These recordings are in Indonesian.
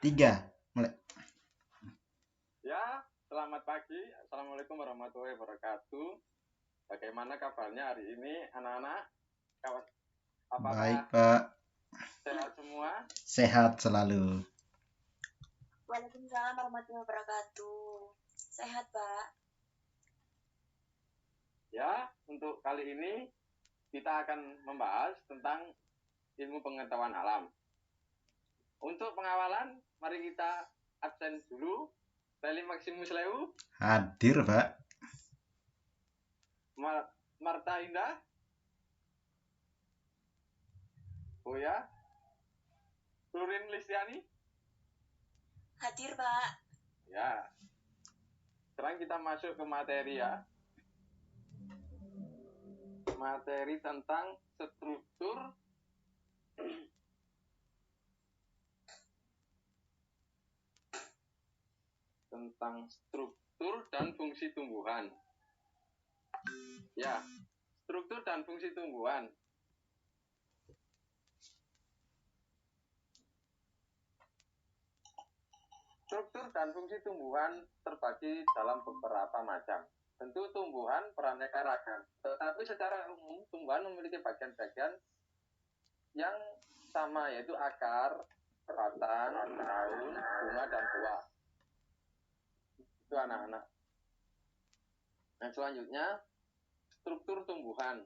Tiga, mulai. Ya, selamat pagi. Assalamualaikum warahmatullahi wabarakatuh. Bagaimana kabarnya hari ini, anak-anak? Baik, Apakah Pak. sehat semua? Sehat selalu. Waalaikumsalam warahmatullahi wabarakatuh. Sehat, Pak. Ya, untuk kali ini kita akan membahas tentang ilmu pengetahuan alam. Untuk pengawalan, mari kita absen dulu. Teli Maximus Leu, Hadir, Pak. Marta Indah, Boya, Turin Listiani. Hadir, Pak. Ya, sekarang kita masuk ke materi ya. Materi tentang struktur dan fungsi tumbuhan. Ya, struktur dan fungsi tumbuhan. Struktur dan fungsi tumbuhan terbagi dalam beberapa macam. Tentu tumbuhan beraneka ragam, tetapi secara umum tumbuhan memiliki bagian-bagian yang sama, yaitu akar, batang, daun, bunga, dan buah. Itu anak-anak. Nah, selanjutnya struktur tumbuhan.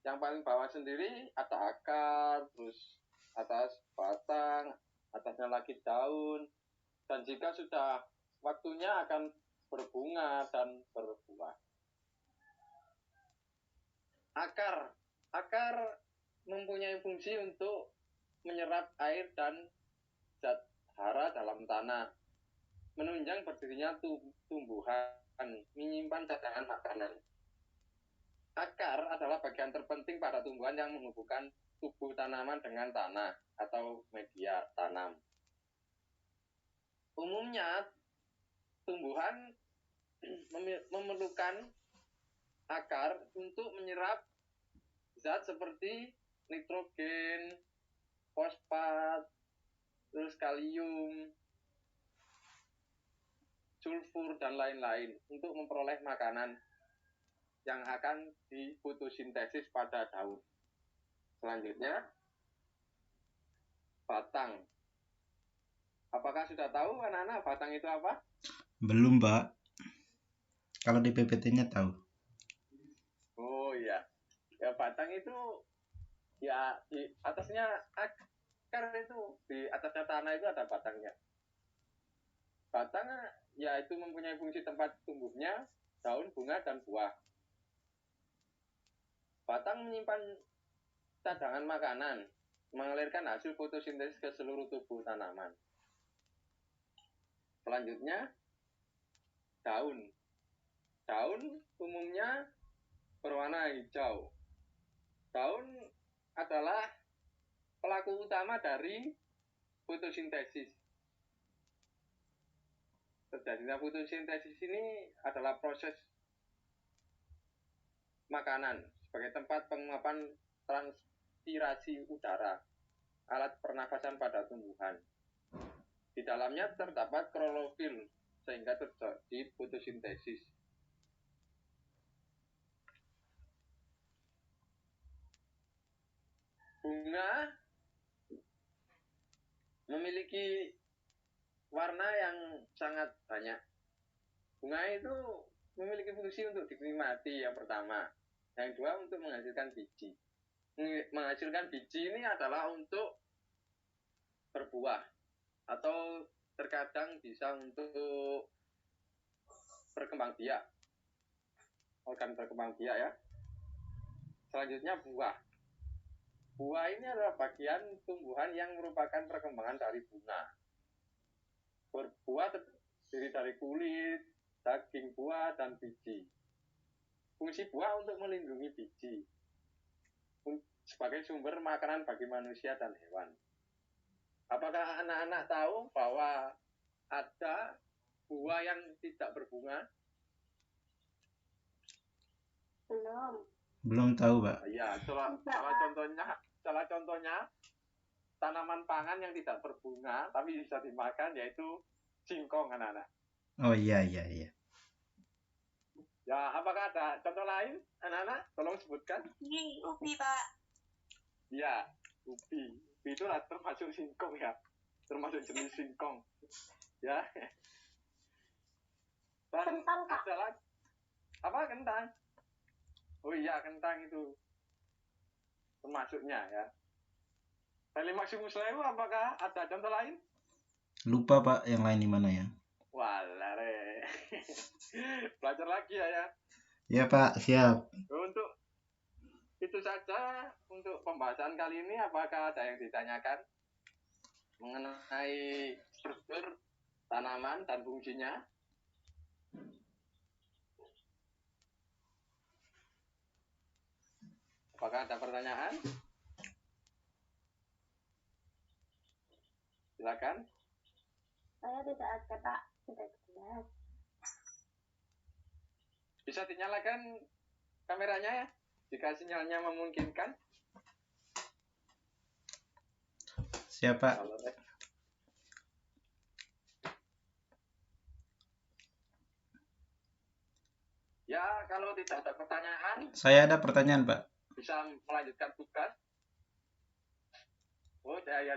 Yang paling bawah sendiri ada akar, terus atas batang, atasnya lagi daun, dan jika sudah waktunya akan berbunga dan berbuah. Akar mempunyai fungsi untuk menyerap air dan zat hara dalam tanah, menunjang berdirinya tumbuhan, menyimpan cadangan makanan. Akar adalah bagian terpenting pada tumbuhan yang menghubungkan tubuh tanaman dengan tanah atau media tanam. Umumnya, tumbuhan memerlukan akar untuk menyerap zat seperti nitrogen, fosfat, terus kalium, sulfur, dan lain-lain untuk memperoleh makanan yang akan difotosintesis pada daun. Selanjutnya, batang. Apakah sudah tahu anak-anak batang itu apa? Belum, Pak. Kalau di PPT-nya tahu. Oh iya. Ya, batang itu ya di atasnya akar, itu di atasnya tanah itu ada batangnya. Batang ya itu mempunyai fungsi tempat tumbuhnya daun, bunga, dan buah. Batang menyimpan cadangan makanan, mengalirkan hasil fotosintesis ke seluruh tubuh tanaman. Selanjutnya, daun. Daun umumnya berwarna hijau. Daun adalah pelaku utama dari fotosintesis. Terjadinya fotosintesis ini adalah proses makanan sebagai tempat penguapan transpirasi udara, alat pernafasan pada tumbuhan. Di dalamnya terdapat klorofil sehingga terjadi fotosintesis. Bunga memiliki warna yang sangat banyak. Bunga itu memiliki fungsi untuk dinikmati yang pertama. Yang kedua, untuk menghasilkan biji. Menghasilkan biji ini adalah untuk berbuah atau terkadang bisa untuk berkembang biak, organ berkembang biak ya. Selanjutnya buah. Buah ini adalah bagian tumbuhan yang merupakan perkembangan dari bunga. Berbuah terdiri dari kulit, daging buah, dan biji. Fungsi buah untuk melindungi biji sebagai sumber makanan bagi manusia dan hewan. Apakah anak-anak tahu bahwa ada buah yang tidak berbunga? Belum. Belum tahu, Pak. Ya, salah contohnya tanaman pangan yang tidak berbunga tapi bisa dimakan, yaitu singkong, anak-anak. Oh iya iya iya. Ya, apakah ada contoh lain, anak-anak? Tolong sebutkan. Ubi, Pak. Ya, ubi. Ubi itu termasuk singkong ya, termasuk jenis singkong. Ya. Dan Kentang, Kak. ada lagi. Apa kentang? Oh iya, kentang itu termasuknya ya. Tali Maximus Leo, apakah ada contoh lain? Lupa Pak, yang lain di mana ya? Walah, re. Belajar lagi ya. Ya Pak, siap. Untuk itu saja untuk pembahasan kali ini. Apakah ada yang ditanyakan mengenai struktur tanaman dan fungsinya? Apakah ada pertanyaan? Silakan. Saya tidak ada, Pak. Sudah jelas. Bisa dinyalakan kameranya ya, jika sinyalnya memungkinkan. Siapa? Ya, kalau tidak ada pertanyaan, Saya ada pertanyaan Pak. bisa melanjutkan tugas. Oh, ya.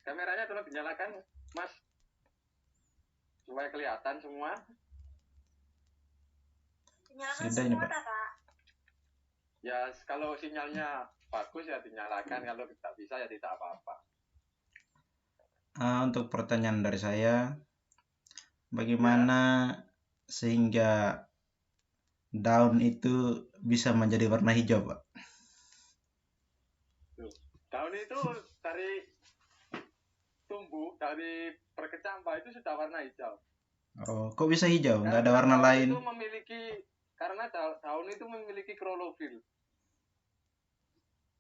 Kameranya tolong dinyalakan, Mas, supaya kelihatan semua. Dinyalakan Sudah ini, semua, Pak. Pak. Ya, kalau sinyalnya bagus ya dinyalakan, kalau tidak bisa ya tidak apa-apa. Untuk pertanyaan dari saya, bagaimana sehingga daun itu bisa menjadi warna hijau, Pak? Daun itu dari tumbuh, dari berkecambah itu sudah warna hijau. Oh, kok bisa hijau? Nggak ada Karena warna daun lain? itu karena daun itu memiliki klorofil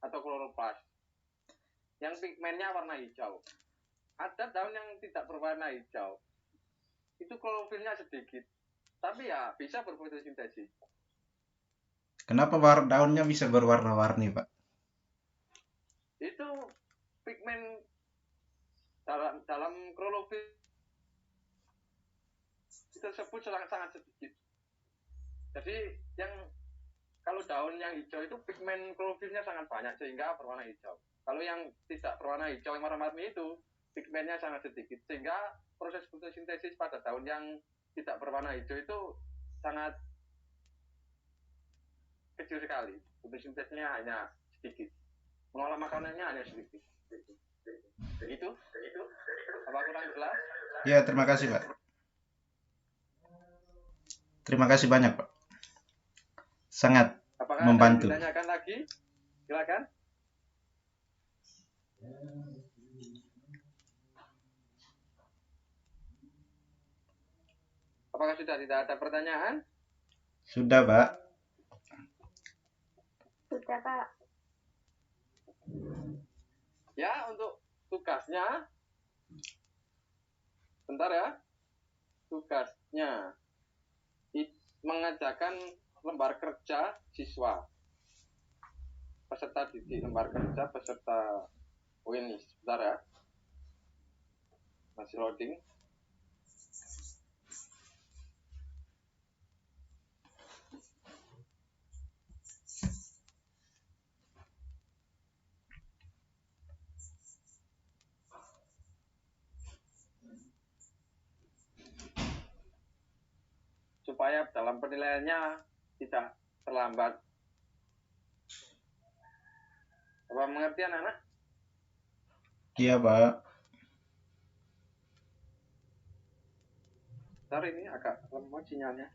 atau kloroplas yang pigmennya warna hijau. Ada daun yang tidak berwarna hijau, itu klorofilnya sedikit, tapi ya bisa berfotosintesis. Kenapa daunnya bisa berwarna-warni, Pak? Itu pigmen dalam klorofil tersebut sangat sedikit. Jadi kalau daun yang hijau itu pigmen klorofilnya sangat banyak sehingga berwarna hijau. Kalau yang tidak berwarna hijau yang warna-warni itu pigmennya sangat sedikit sehingga proses fotosintesis pada daun yang tidak berwarna hijau itu sangat kecil sekali. Fotosintesnya hanya sedikit. Mengolah makanannya hanya sedikit. Begitu? Apa kurang jelas? Ya, terima kasih, Pak. Terima kasih banyak, Pak. Sangat Apakah membantu. ada yang ditanyakan lagi? Silakan. Apakah sudah tidak ada pertanyaan? Sudah, Pak. Sudah, Pak. Ya, untuk tugasnya, bentar ya. Tugasnya mengerjakan lembar kerja siswa. Peserta didik lembar kerja, oh ini, sebentar ya. Masih loading. Supaya dalam penilaiannya tidak terlambat. Apa mengerti anak-anak? Iya, Pak. Bentar, ini agak lemot sinyalnya.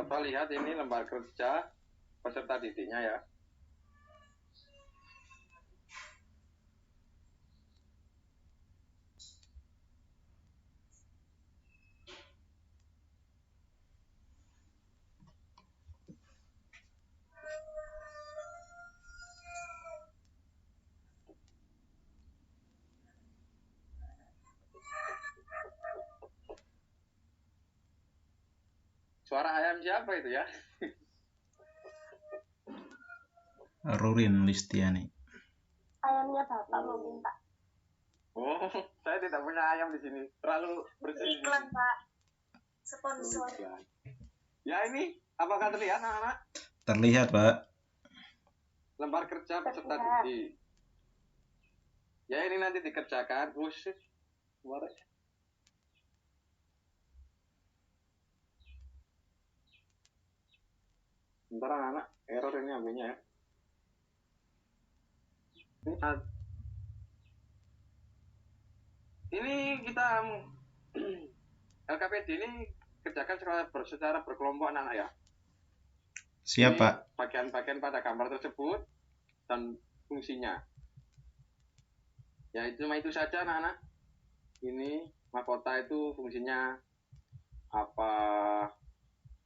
Bapak lihat ini lembar kerja peserta didiknya ya. Suara ayam siapa itu ya? Rurin Listiani. Ayamnya bapak mau minta. Oh, saya tidak punya ayam di sini. Terlalu bersih. Iklan pak. Sponsor. Ya ini, apakah terlihat anak-anak? Terlihat, Pak. Lembar kerja peserta Terlihat. didik. Ya ini nanti dikerjakan. Buset. Kemarin. Bentar anak-anak, error ini HP-nya ya. Ini kita LKPD ini kerjakan secara berkelompok anak-anak ya. Siap, Pak. Bagian-bagian pada gambar tersebut dan fungsinya. Ya cuma itu saja anak-anak. Ini mahkota itu fungsinya apa,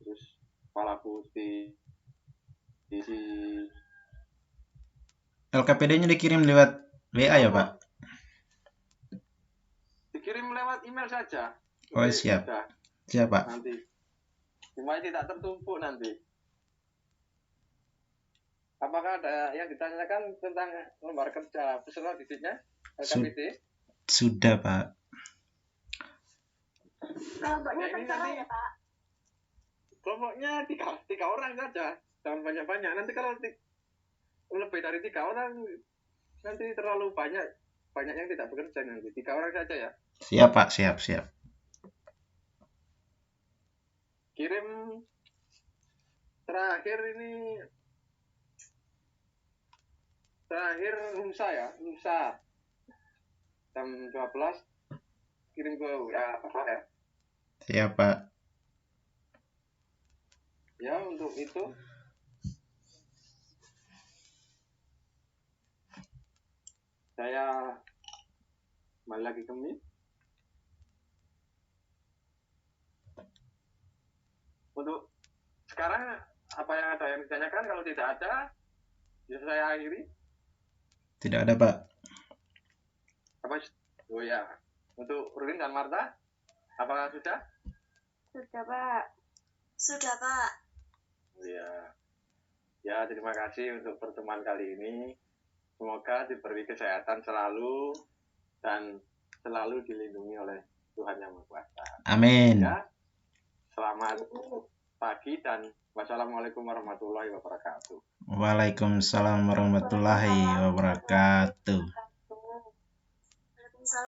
terus kepala putih, isi. LKPD-nya dikirim lewat WA ya, Pak? Dikirim lewat email saja. Oh, siap. Sudah. Siap, Pak. Nanti supaya tidak tertumpuk nanti. Apakah ada yang ditanyakan tentang lembar kerja peserta didiknya LKPD? Sudah, Pak. Kelompoknya Ya, ini terserah nanti- ya pak. Kelompoknya tiga orang saja, jangan banyak-banyak. Nanti kalau lebih dari 3 orang nanti terlalu banyak yang tidak bekerja nanti. 3 orang saja ya. Siap, Pak. Siap. Kirim terakhir ini lusa ya, lusa jam 12 kirim ke WA Bapak ya. Siap, Pak. Ya untuk itu saya kembali lagi ke Mi. Untuk sekarang apa yang ada yang ditanyakan? Kalau tidak ada, bisa saya akhiri. Tidak ada, Pak. Apa? Oh ya, untuk Rudin dan Marta, apakah sudah? Sudah pak. Sudah pak. Oh ya, ya terima kasih untuk pertemuan kali ini. Semoga diberi kesehatan selalu dan selalu dilindungi oleh Tuhan Yang Maha Kuasa. Amin. Ya, selamat pagi dan wassalamualaikum warahmatullahi wabarakatuh. Waalaikumsalam warahmatullahi wabarakatuh.